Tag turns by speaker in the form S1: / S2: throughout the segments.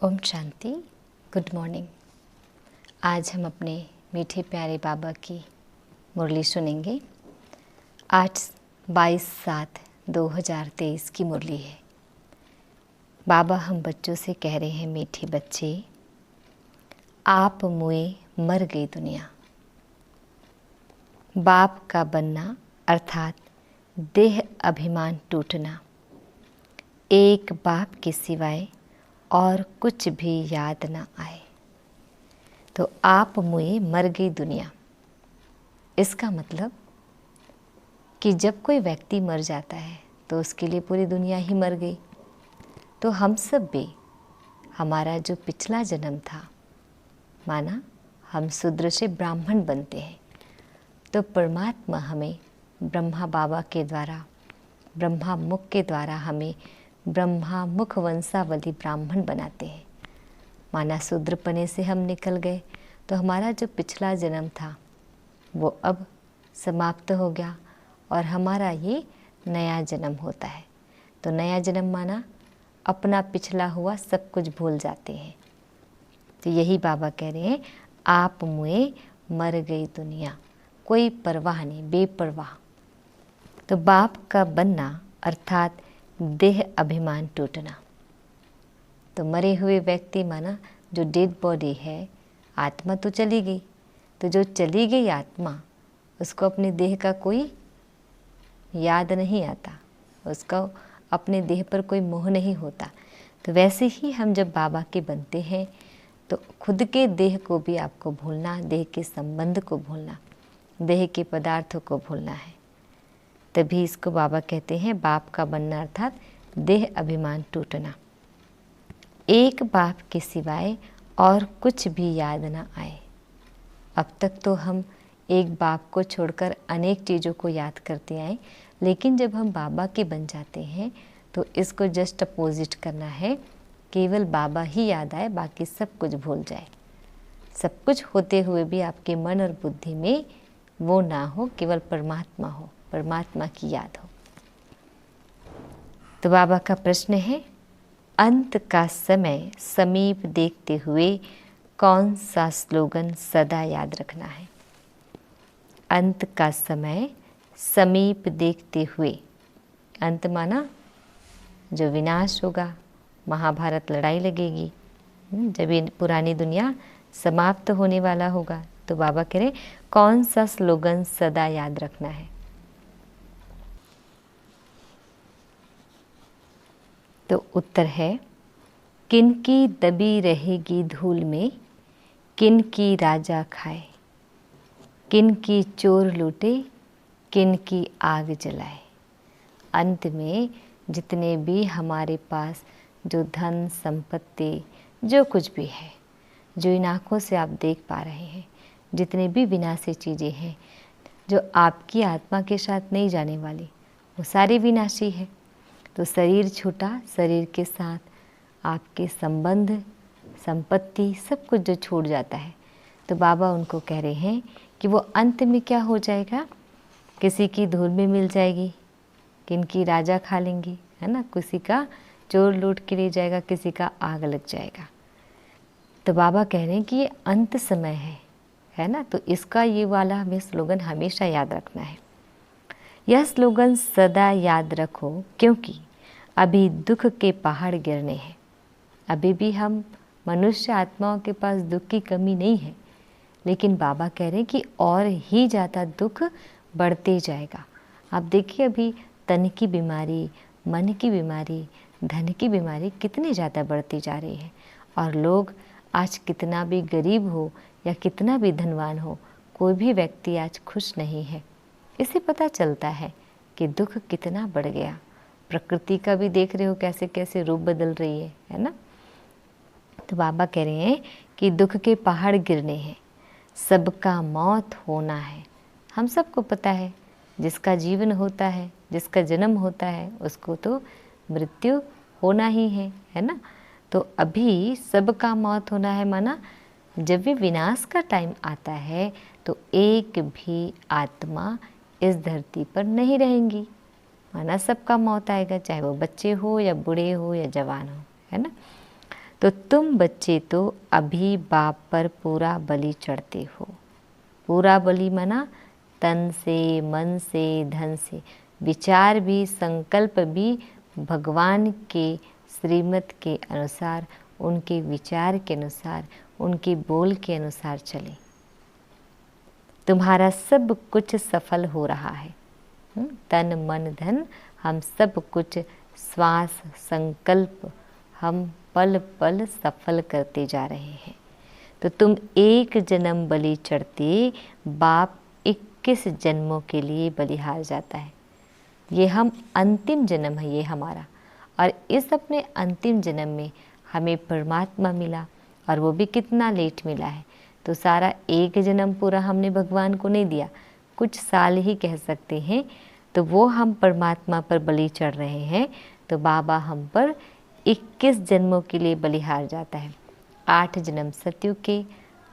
S1: Om Shanti. Good morning. आज हम अपने मीठे प्यारे बाबा की मुरली सुनेंगे। आज 22/7/2023 की मुरली है। बाबा हम बच्चों से कह रहे हैं, मीठे बच्चे आप मुए मर गई दुनिया। बाप का बनना अर्थात देह अभिमान टूटना, एक बाप के सिवाय और कुछ भी याद ना आए। तो आप मुए मर गई दुनिया, इसका मतलब कि जब कोई व्यक्ति मर जाता है तो उसके लिए पूरी दुनिया ही मर गई। तो हम सब भी, हमारा जो पिछला जन्म था, माना हम शूद्र से ब्राह्मण बनते हैं, तो परमात्मा हमें ब्रह्मा बाबा के द्वारा, ब्रह्मा मुख के द्वारा हमें ब्रह्मा मुख वंशावली ब्राह्मण बनाते हैं। माना शूद्रपने से हम निकल गए तो हमारा जो पिछला जन्म था वो अब समाप्त हो गया और हमारा ये नया जन्म होता है। तो नया जन्म माना अपना पिछला हुआ सब कुछ भूल जाते हैं। तो यही बाबा कह रहे हैं, आप मुए मर गई दुनिया, कोई परवाह नहीं, बेपरवाह। तो बाप का बनना अर्थात देह अभिमान टूटना। तो मरे हुए व्यक्ति माना जो डेड बॉडी है, आत्मा तो चली गई। तो जो चली गई आत्मा, उसको अपने देह का कोई याद नहीं आता, उसका अपने देह पर कोई मोह नहीं होता। तो वैसे ही हम जब बाबा के बनते हैं तो खुद के देह को भी आपको भूलना, देह के संबंध को भूलना, देह के पदार्थों को भूलना है। तभी इसको बाबा कहते हैं बाप का बनना अर्थात देह अभिमान टूटना, एक बाप के सिवाय और कुछ भी याद ना आए। अब तक तो हम एक बाप को छोड़कर अनेक चीज़ों को याद करते आए, लेकिन जब हम बाबा के बन जाते हैं तो इसको जस्ट अपोजिट करना है, केवल बाबा ही याद आए, बाकी सब कुछ भूल जाए। सब कुछ होते हुए भी आपके मन और बुद्धि में वो ना हो, केवल परमात्मा हो, परमात्मा की याद हो। तो बाबा का प्रश्न है, अंत का समय समीप देखते हुए कौन सा स्लोगन सदा याद रखना है? अंत का समय समीप देखते हुए, अंत माना जो विनाश होगा, महाभारत लड़ाई लगेगी, जब ये पुरानी दुनिया समाप्त होने वाला होगा। तो बाबा कह रहे कौन सा स्लोगन सदा याद रखना है? तो उत्तर है, किनकी दबी रहेगी धूल में, किनकी राजा खाए, किनकी चोर लूटे, किनकी आग जलाए। अंत में जितने भी हमारे पास जो धन संपत्ति, जो कुछ भी है, जो इन आँखों से आप देख पा रहे हैं, जितने भी विनाशी चीज़ें हैं जो आपकी आत्मा के साथ नहीं जाने वाली, वो सारी विनाशी है। तो शरीर छूटा, शरीर के साथ आपके संबंध, संपत्ति, सब कुछ जो छूट जाता है, तो बाबा उनको कह रहे हैं कि वो अंत में क्या हो जाएगा, किसी की धूल में मिल जाएगी, किनकी राजा खा लेंगी, है ना, किसी का चोर लूट के ले जाएगा, किसी का आग लग जाएगा। तो बाबा कह रहे हैं कि ये अंत समय है ना। तो इसका ये वाला हमें स्लोगन हमेशा याद रखना है। यह स्लोगन सदा याद रखो, क्योंकि अभी दुख के पहाड़ गिरने हैं। अभी भी हम मनुष्य आत्माओं के पास दुख की कमी नहीं है, लेकिन बाबा कह रहे हैं कि और ही ज़्यादा दुख बढ़ते जाएगा। आप देखिए, अभी तन की बीमारी, मन की बीमारी, धन की बीमारी कितनी ज़्यादा बढ़ती जा रही है। और लोग आज कितना भी गरीब हो या कितना भी धनवान हो, कोई भी व्यक्ति आज खुश नहीं है। इससे पता चलता है कि दुख कितना बढ़ गया। प्रकृति का भी देख रहे हो कैसे कैसे रूप बदल रही है ना। तो बाबा कह रहे हैं कि दुख के पहाड़ गिरने हैं, सबका मौत होना है। हम सबको पता है, जिसका जीवन होता है, जिसका जन्म होता है, उसको तो मृत्यु होना ही है ना। तो अभी सबका मौत होना है, माना जब भी विनाश का टाइम आता है तो एक भी आत्मा इस धरती पर नहीं रहेंगी, माना सबका मौत आएगा, चाहे वो बच्चे हो या बूढ़े हो या जवान हो, है ना। तो तुम बच्चे तो अभी बाप पर पूरा बलि चढ़ते हो। पूरा बलि माना तन से, मन से, धन से, विचार भी, संकल्प भी भगवान के श्रीमत के अनुसार, उनके विचार के अनुसार, उनके बोल के अनुसार चले। तुम्हारा सब कुछ सफल हो रहा है। तन मन धन हम सब कुछ, श्वास संकल्प हम पल पल सफल करते जा रहे हैं। तो तुम एक जन्म बलि चढ़ते, बाप 21 जन्मों के लिए बलिहार जाता है। ये हम अंतिम जन्म है ये हमारा, और इस अपने अंतिम जन्म में हमें परमात्मा मिला, और वो भी कितना लेट मिला है। तो सारा एक जन्म पूरा हमने भगवान को नहीं दिया, कुछ साल ही कह सकते हैं। तो वो हम परमात्मा पर बलि चढ़ रहे हैं। तो बाबा हम पर 21 जन्मों के लिए बलिहार जाता है। 8 जन्म सतयुग के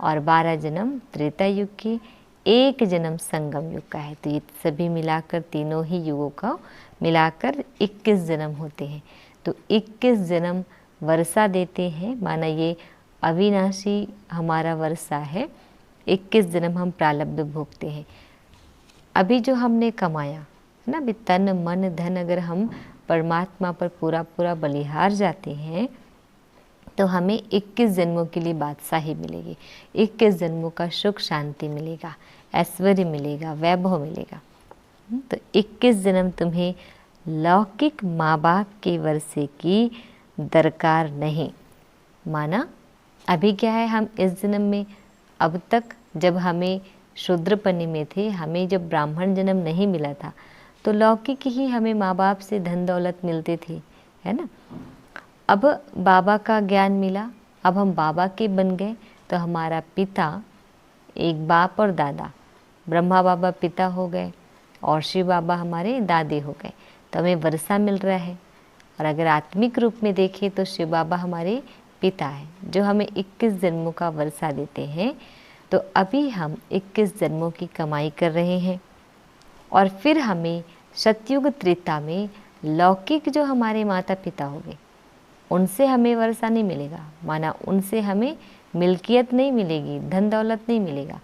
S1: और 12 जन्म त्रेता युग के, 1 जन्म संगम युग का है। तो ये सभी मिलाकर, तीनों ही युगों का मिलाकर 21 जन्म होते हैं। तो 21 जन्म वर्षा देते हैं, माना ये अविनाशी हमारा वर्षा है। 21 जन्म हम प्रारब्ध भोगते हैं। अभी जो हमने कमाया है ना, अभी तन मन धन अगर हम परमात्मा पर पूरा पूरा बलिहार जाते हैं तो हमें 21 जन्मों के लिए बादशाही मिलेगी, 21 जन्मों का सुख शांति मिलेगा, ऐश्वर्य मिलेगा, वैभव मिलेगा। तो 21 जन्म तुम्हें लौकिक माँ बाप के वर्षे की दरकार नहीं। माना अभी क्या है, हम इस जन्म में, अब तक जब हमें शूद्रपनी में थे, हमें जब ब्राह्मण जन्म नहीं मिला था, तो लौकिक ही हमें माँ बाप से धन दौलत मिलते थे, है ना। अब बाबा का ज्ञान मिला, अब हम बाबा के बन गए। तो हमारा पिता, एक बाप और दादा, ब्रह्मा बाबा पिता हो गए और शिव बाबा हमारे दादे हो गए। तो हमें वर्षा मिल रहा है। और अगर आत्मिक रूप में देखें तो शिव बाबा हमारे पिता है, जो हमें 21 जन्मों का वर्षा देते हैं। तो अभी हम 21 जन्मों की कमाई कर रहे हैं, और फिर हमें सतयुग त्रेता में लौकिक जो हमारे माता पिता हो गए, उनसे हमें वर्षा नहीं मिलेगा। माना उनसे हमें मिल्कियत नहीं मिलेगी, धन दौलत नहीं मिलेगा।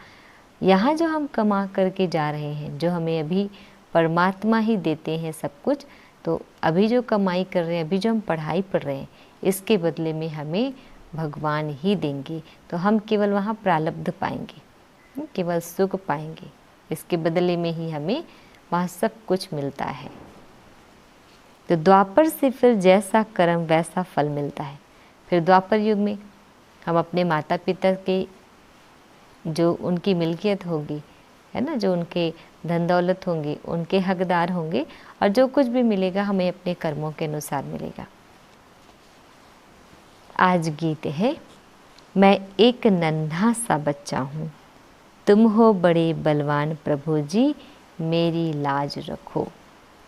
S1: यहाँ जो हम कमा करके जा रहे हैं, जो हमें अभी परमात्मा ही देते हैं सब कुछ। तो अभी जो कमाई कर रहे हैं, अभी जो हम पढ़ाई पढ़ रहे हैं, इसके बदले में हमें भगवान ही देंगे। तो हम केवल वहाँ प्रारब्ध पाएंगे, केवल सुख पाएंगे। इसके बदले में ही हमें वहाँ सब कुछ मिलता है। तो द्वापर से फिर जैसा कर्म वैसा फल मिलता है। फिर द्वापर युग में हम अपने माता पिता के जो उनकी मिल्कियत होगी, है ना, जो उनके धन दौलत होंगे, उनके हकदार होंगे, और जो कुछ भी मिलेगा हमें अपने कर्मों के अनुसार मिलेगा। आज गीत है, मैं एक नन्हा सा बच्चा हूँ, तुम हो बड़े बलवान प्रभु जी, मेरी लाज रखो।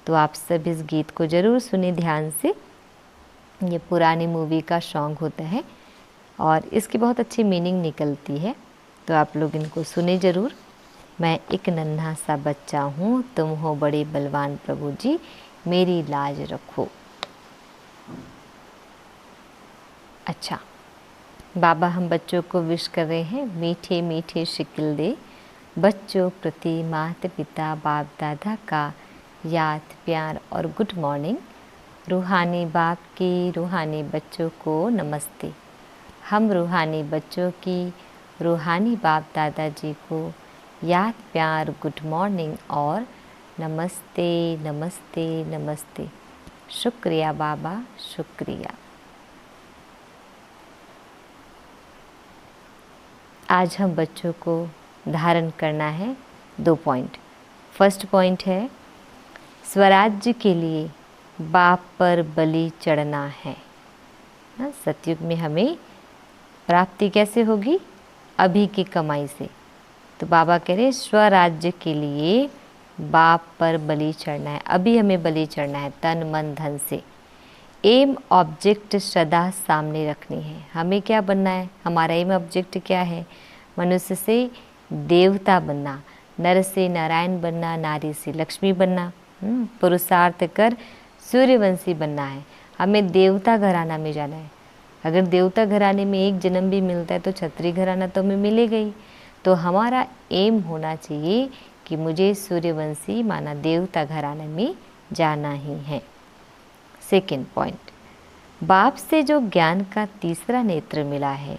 S1: तो आप सब इस गीत को ज़रूर सुने ध्यान से। ये पुरानी मूवी का सॉन्ग होता है और इसकी बहुत अच्छी मीनिंग निकलती है। तो आप लोग इनको सुने ज़रूर। मैं एक नन्हा सा बच्चा हूँ, तुम हो बड़े बलवान प्रभु जी, मेरी लाज रखो। अच्छा, बाबा हम बच्चों को विश कर रहे हैं, मीठे मीठे शिकिल दे बच्चों प्रति माता पिता बाप दादा का याद प्यार और गुड मॉर्निंग। रूहानी बाप की रूहानी बच्चों को नमस्ते। हम रूहानी बच्चों की रूहानी बाप दादाजी को याद प्यार गुड मॉर्निंग और नमस्ते नमस्ते नमस्ते। शुक्रिया बाबा, शुक्रिया। आज हम बच्चों को धारण करना है 2 पॉइंट। फर्स्ट पॉइंट है, स्वराज्य के लिए बाप पर बलि चढ़ना है। सतयुग में हमें प्राप्ति कैसे होगी? अभी की कमाई से। तो बाबा कह रहे स्वराज्य के लिए बाप पर बलि चढ़ना है। अभी हमें बलि चढ़ना है तन मन धन से। एम ऑब्जेक्ट सदा सामने रखनी है। हमें क्या बनना है? हमारा एम ऑब्जेक्ट क्या है? मनुष्य से देवता बनना, नर से नारायण बनना, नारी से लक्ष्मी बनना, पुरुषार्थ कर सूर्यवंशी बनना है। हमें देवता घराना में जाना है। अगर देवता घराने में एक जन्म भी मिलता है तो क्षत्रिय घराना तो हमें मिलेगा ही। तो हमारा एम होना चाहिए कि मुझे सूर्यवंशी माना देवता घराने में जाना ही है। सेकंड पॉइंट, बाप से जो ज्ञान का तीसरा नेत्र मिला है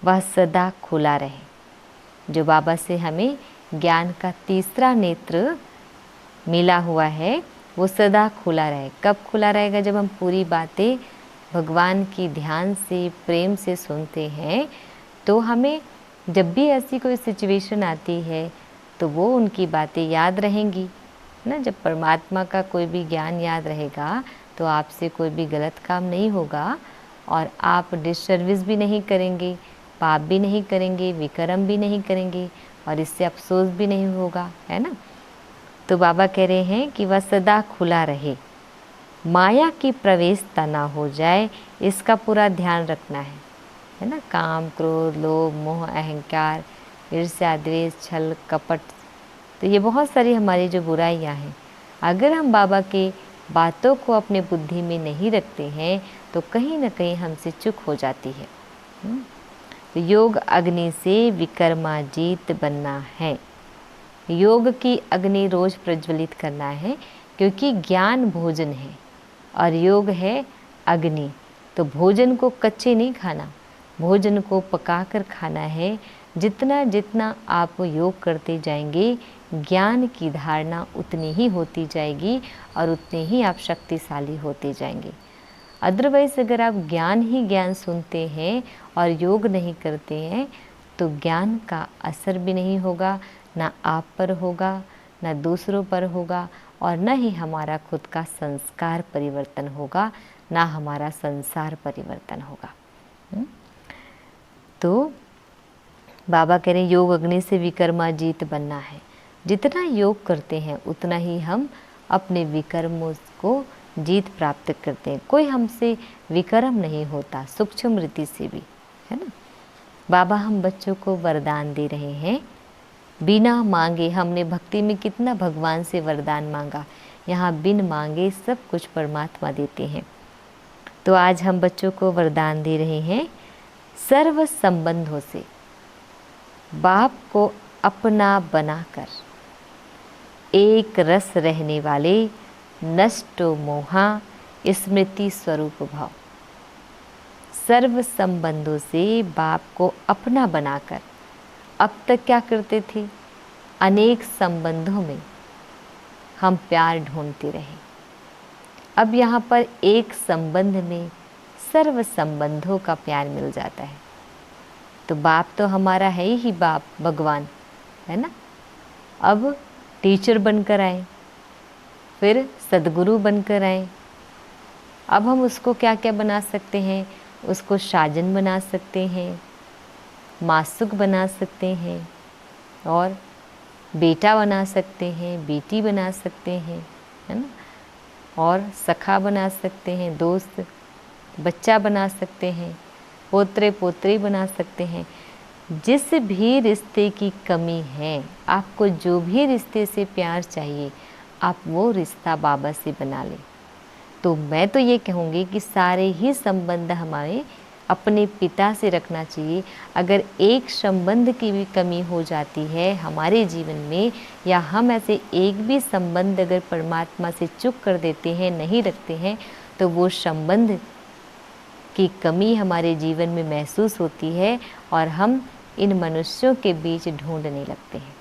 S1: वह सदा खुला रहे। जो बाबा से हमें ज्ञान का तीसरा नेत्र मिला हुआ है वो सदा खुला रहे। कब खुला रहेगा? जब हम पूरी बातें भगवान की ध्यान से प्रेम से सुनते हैं तो हमें जब भी ऐसी कोई सिचुएशन आती है तो वो उनकी बातें याद रहेंगी ना। जब परमात्मा का कोई भी ज्ञान याद रहेगा तो आपसे कोई भी गलत काम नहीं होगा और आप डिससर्विस भी नहीं करेंगे, पाप भी नहीं करेंगे, विकर्म भी नहीं करेंगे और इससे अफसोस भी नहीं होगा, है ना। तो बाबा कह रहे हैं कि वह सदा खुला रहे, माया की प्रवेशता ना हो जाए, इसका पूरा ध्यान रखना है ना। काम, क्रोध, लोभ, मोह, अहंकार, ईर्ष्या, द्वेष, छल, कपट, तो ये बहुत सारी हमारी जो बुराइयां हैं, अगर हम बाबा के बातों को अपने बुद्धि में नहीं रखते हैं तो कहीं ना कहीं हमसे चूक हो जाती है। तो योग अग्नि से विकर्माजीत बनना है। योग की अग्नि रोज प्रज्वलित करना है, क्योंकि ज्ञान भोजन है और योग है अग्नि। तो भोजन को कच्चे नहीं खाना, भोजन को पकाकर खाना है। जितना जितना आप योग करते जाएंगे ज्ञान की धारणा उतनी ही होती जाएगी और उतने ही आप शक्तिशाली होते जाएंगे। अदरवाइज अगर आप ज्ञान ही ज्ञान सुनते हैं और योग नहीं करते हैं तो ज्ञान का असर भी नहीं होगा, ना आप पर होगा, ना दूसरों पर होगा और न ही हमारा खुद का संस्कार परिवर्तन होगा, ना हमारा संसार परिवर्तन होगा। तो बाबा कह रहे हैं योग अग्नि से विकर्माजीत बनना है। जितना योग करते हैं उतना ही हम अपने विकर्मों को जीत प्राप्त करते हैं। कोई हमसे विकर्म नहीं होता, सूक्ष्म रीति से भी, है ना। बाबा हम बच्चों को वरदान दे रहे हैं बिना मांगे। हमने भक्ति में कितना भगवान से वरदान मांगा, यहाँ बिन मांगे सब कुछ परमात्मा देते हैं। तो आज हम बच्चों को वरदान दे रहे हैं सर्व संबंधों से बाप को अपना बनाकर एक रस रहने वाले नष्टो मोहा स्मृति स्वरूप भाव। सर्व संबंधों से बाप को अपना बनाकर, अब तक क्या करते थे? अनेक संबंधों में हम प्यार ढूंढते रहे। अब यहाँ पर एक संबंध में सर्व संबंधों का प्यार मिल जाता है। तो बाप तो हमारा है ही, बाप भगवान है ना। अब टीचर बनकर आए, फिर सदगुरु बनकर आए। अब हम उसको क्या क्या बना सकते हैं? उसको साजन बना सकते हैं, मासुक बना सकते हैं और बेटा बना सकते हैं, बेटी बना सकते हैं, है ना। और सखा बना सकते हैं, दोस्त, बच्चा बना सकते हैं, पोत्रे पोत्री बना सकते हैं। जिस भी रिश्ते की कमी है, आपको जो भी रिश्ते से प्यार चाहिए, आप वो रिश्ता बाबा से बना लें। तो मैं तो ये कहूँगी कि सारे ही संबंध हमारे अपने पिता से रखना चाहिए। अगर एक संबंध की भी कमी हो जाती है हमारे जीवन में, या हम ऐसे एक भी संबंध अगर परमात्मा से चूक कर देते हैं, नहीं रखते हैं, तो वो संबंध की कमी हमारे जीवन में महसूस होती है और हम इन मनुष्यों के बीच ढूंढने लगते हैं।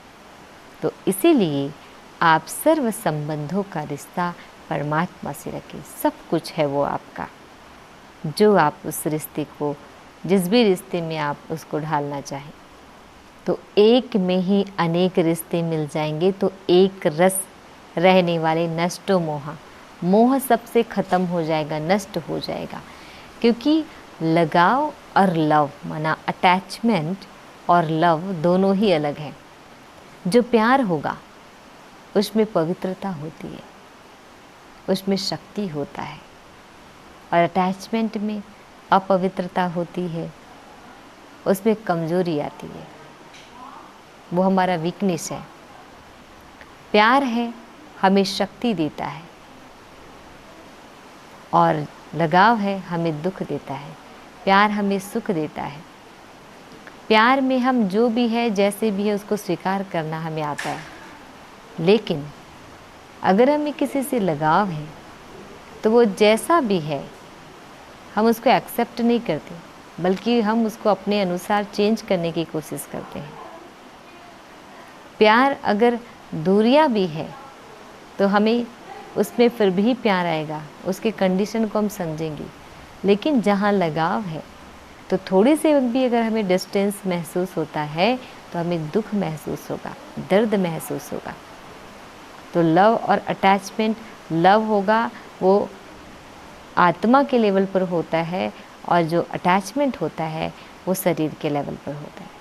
S1: तो इसीलिए आप सर्व संबंधों का रिश्ता परमात्मा से रखें। सब कुछ है वो आपका, जो आप उस रिश्ते को, जिस भी रिश्ते में आप उसको ढालना चाहें। तो एक में ही अनेक रिश्ते मिल जाएंगे, तो एक रस रहने वाले नष्टो मोहा, मोह सबसे ख़त्म हो जाएगा, नष्ट हो जाएगा। क्योंकि लगाव और लव माना अटैचमेंट और लव दोनों ही अलग हैं। जो प्यार होगा उसमें पवित्रता होती है, उसमें शक्ति होता है, और अटैचमेंट में अपवित्रता होती है, उसमें कमजोरी आती है, वो हमारा वीकनेस है। प्यार है हमें शक्ति देता है और लगाव है हमें दुख देता है। प्यार हमें सुख देता है। प्यार में हम जो भी है, जैसे भी है, उसको स्वीकार करना हमें आता है। लेकिन अगर हमें किसी से लगाव है तो वो जैसा भी है हम उसको एक्सेप्ट नहीं करते, बल्कि हम उसको अपने अनुसार चेंज करने की कोशिश करते हैं। प्यार अगर दूरियां भी है तो हमें उसमें फिर भी प्यार आएगा, उसके कंडीशन को हम समझेंगे। लेकिन जहाँ लगाव है तो थोड़ी से भी अगर हमें डिस्टेंस महसूस होता है तो हमें दुख महसूस होगा, दर्द महसूस होगा। तो लव और अटैचमेंट, लव होगा वो आत्मा के लेवल पर होता है, और जो अटैचमेंट होता है वो शरीर के लेवल पर होता है।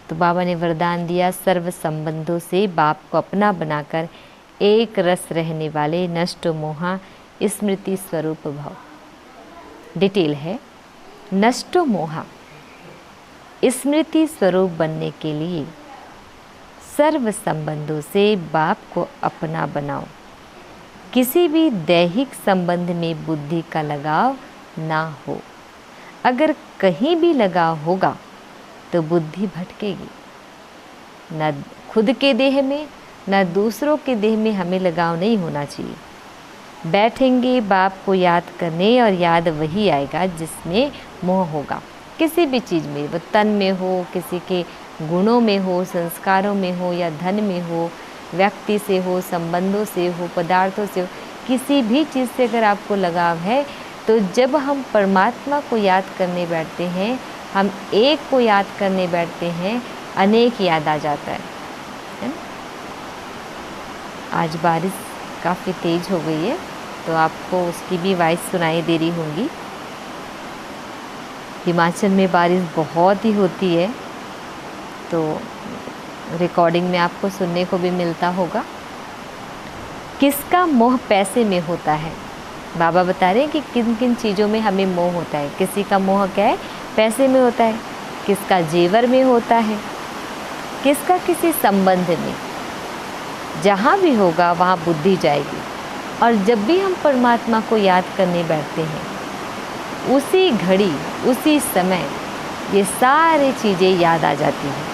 S1: तो बाबा ने वरदान दिया, सर्व संबंधों से बाप को अपना बनाकर एक रस रहने वाले नष्ट मोहा स्मृति स्वरूप भव। डिटेल है, नष्ट मोहा स्मृति स्वरूप बनने के लिए सर्व संबंधों से बाप को अपना बनाओ। किसी भी दैहिक संबंध में बुद्धि का लगाव ना हो। अगर कहीं भी लगाव होगा तो बुद्धि भटकेगी। न खुद के देह में न दूसरों के देह में हमें लगाव नहीं होना चाहिए। बैठेंगे बाप को याद करने और याद वही आएगा जिसमें मोह होगा। किसी भी चीज़ में, वो तन में हो, किसी के गुणों में हो, संस्कारों में हो, या धन में हो, व्यक्ति से हो, संबंधों से हो, पदार्थों से हो, किसी भी चीज़ से अगर आपको लगाव है तो जब हम परमात्मा को याद करने बैठते हैं, हम एक को याद करने बैठते हैं, अनेक याद आ जाता है ना। आज बारिश काफ़ी तेज़ हो गई है तो आपको उसकी भी वॉइस सुनाई दे रही होंगी। हिमाचल में बारिश बहुत ही होती है तो रिकॉर्डिंग में आपको सुनने को भी मिलता होगा। किसका मोह पैसे में होता है? बाबा बता रहे हैं कि किन किन चीज़ों में हमें मोह होता है। किसी का मोह क्या है? पैसे में होता है। किसका जेवर में होता है, किसका किसी संबंध में। जहाँ भी होगा वहाँ बुद्धि जाएगी। और जब भी हम परमात्मा को याद करने बैठते हैं, उसी घड़ी उसी समय ये सारी चीज़ें याद आ जाती हैं।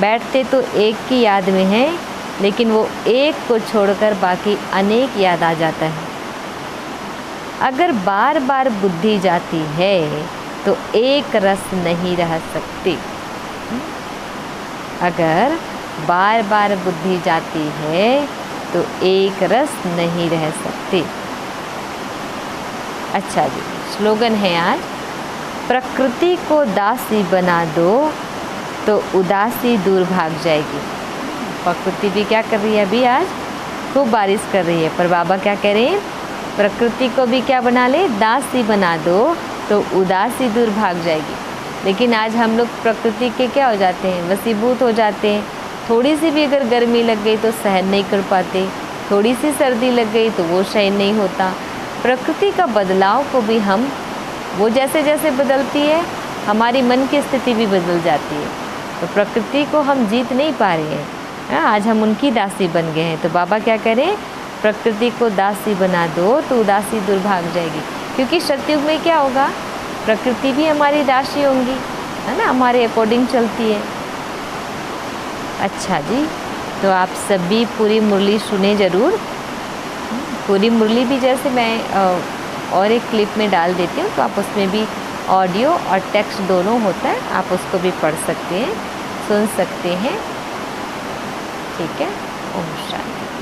S1: बैठते तो एक की याद में हैं, लेकिन वो एक को छोड़कर बाकी अनेक याद आ जाता है। अगर बार बार बुद्धि जाती है तो एक रस नहीं रह सकती। अगर बार बार बुद्धि जाती है तो एक रस नहीं रह सकती। अच्छा जी, स्लोगन है आज, प्रकृति को दासी बना दो तो उदासी दूर भाग जाएगी। प्रकृति भी क्या कर रही है? अभी आज खूब बारिश कर रही है, पर बाबा क्या कह रहे हैं? प्रकृति को भी क्या बना ले? दासी बना दो तो उदासी दूर भाग जाएगी। लेकिन आज हम लोग प्रकृति के क्या हो जाते हैं? वशीभूत हो जाते हैं। थोड़ी सी भी अगर गर्मी लग गई तो सहन नहीं कर पाते, थोड़ी सी सर्दी लग गई तो वो सहन नहीं होता। प्रकृति का बदलाव को भी हम, वो जैसे जैसे बदलती है हमारी मन की स्थिति भी बदल जाती है। तो प्रकृति को हम जीत नहीं पा रहे हैं। आज हम उनकी दासी बन गए हैं। तो बाबा क्या करें? प्रकृति को दासी बना दो तो उदासी दूर भाग जाएगी। क्योंकि सतयुग में क्या होगा? प्रकृति भी हमारी दासी होंगी, है ना, हमारे अकॉर्डिंग चलती है। अच्छा जी, तो आप सभी पूरी मुरली सुने ज़रूर। पूरी मुरली भी जैसे मैं और एक क्लिप में डाल देती हूँ, तो आप उसमें भी ऑडियो और टेक्स्ट दोनों होता है, आप उसको भी पढ़ सकते हैं, सुन सकते हैं। ठीक है। ओम शांति।